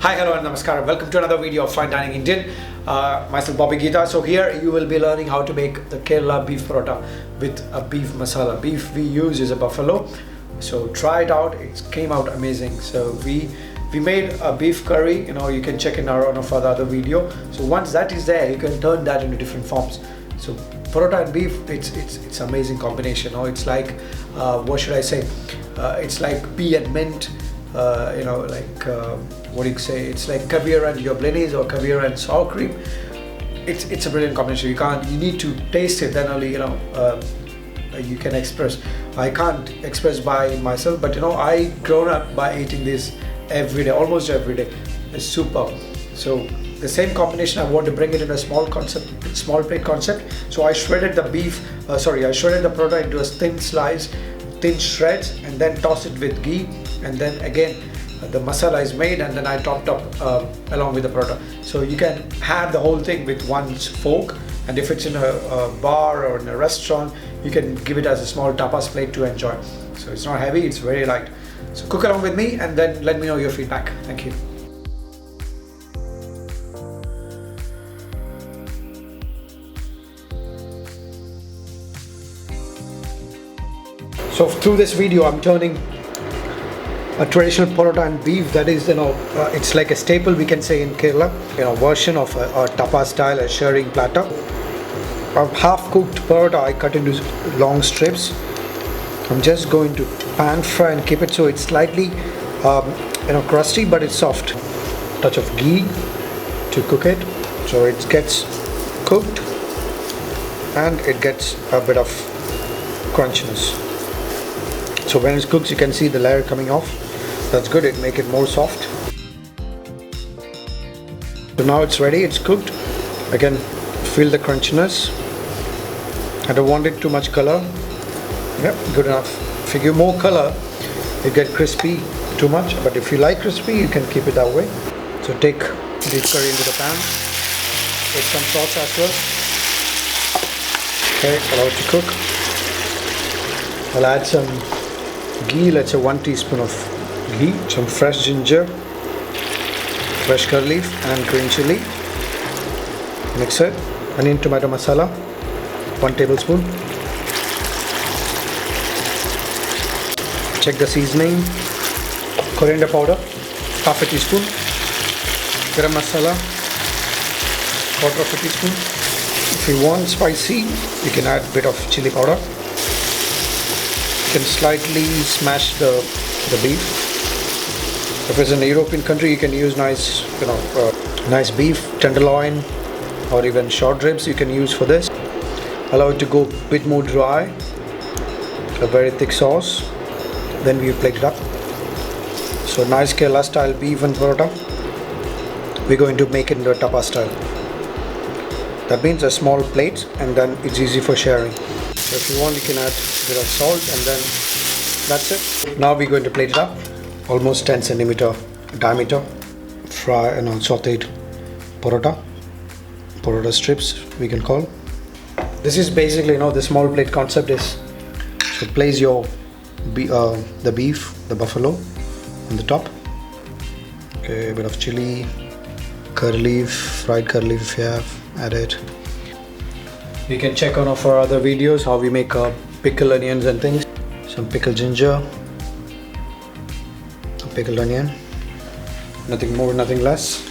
Hi, hello and namaskar. Welcome to another video of Fine Dining Indian. Myself Bobby Geetha. So here you will be learning how to make the Kerala beef paratha with a beef masala. Beef we use is a buffalo. So try it out. It came out amazing. So we made a beef curry. You can check in one of our other video. So once that is there, you can turn that into different forms. So paratha and beef, it's amazing combination. It's like what should I say? It's like pea and mint. What do you say? It's like caviar and jullienes or caviar and sour cream. It's a brilliant combination. You need to taste it, then only you can express. I can't express by myself, but I grown up by eating this every day, almost every day. It's superb. So the same combination, I want to bring it in a small plate concept. So I shredded the I shredded the paratha into a thin shreds, and then toss it with ghee, and then again the masala is made, and then I topped up along with the paratha. So you can have the whole thing with one fork, and if it's in a bar or in a restaurant, you can give it as a small tapas plate to enjoy. So it's not heavy, it's very light. So cook along with me and then let me know your feedback. Thank you. So through this video, I'm turning a traditional paratha and beef that is, it's like a staple, we can say, in Kerala. Version of a tapas style, a sharing platter. A half-cooked paratha I cut into long strips. I'm just going to pan fry and keep it so it's slightly, crusty, but it's soft. Touch of ghee to cook it, so it gets cooked and it gets a bit of crunchiness. So when it's cooked, you can see the layer coming off. That's good, it make it more soft. So now it's ready, it's cooked. I can feel the crunchiness. I don't want it too much color. Yep, good enough. If you give more color, you get crispy too much. But if you like crispy, you can keep it that way. So take beef curry into the pan. Take some sauce as well. Okay, allow it to cook. I'll add some ghee, let's say 1 teaspoon of ghee, some fresh ginger, fresh curry leaf and green chilli. Mix it. Onion tomato masala, 1 tablespoon. Check the seasoning. Coriander powder, half a teaspoon. Garam masala, quarter of a teaspoon. If you want spicy, you can add a bit of chilli powder. You can slightly smash the beef. If it's in a European country, you can use nice beef, tenderloin, or even short ribs you can use for this. Allow it to go a bit more dry, a very thick sauce. Then we plate it up. So nice Kerala style beef and paratha. We're going to make it into a tapas style. That means a small plate, and then it's easy for sharing. So if you want, you can add a bit of salt, and then that's it. Now we're going to plate it up. Almost 10 centimeter diameter. Fry and sauteed paratha strips we can call. This is basically, the small plate concept is to place the beef, the buffalo, on the top. Okay, a bit of chilli, curry leaf, fried curry leaf if you have, add it. You can check on our other videos how we make pickled onions and things. Some pickled ginger, a pickled onion. Nothing more, nothing less.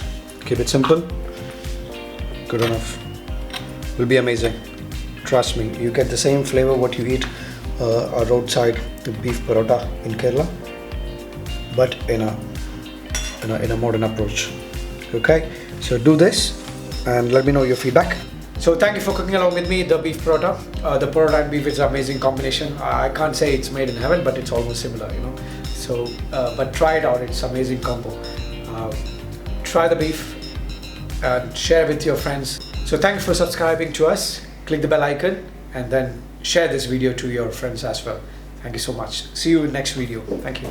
Keep it simple. Good enough. Will be amazing. Trust me, you get the same flavor what you eat a roadside beef paratha in Kerala, but in a modern approach. Okay, so do this and let me know your feedback. So thank you for cooking along with me the beef paratha. The paratha and beef is an amazing combination. I can't say it's made in heaven, but it's almost similar, So, but try it out. It's amazing combo. Try the beef and share with your friends. So thanks for subscribing to us. Click the bell icon and then share this video to your friends as well. Thank you so much. See you in next video. Thank you.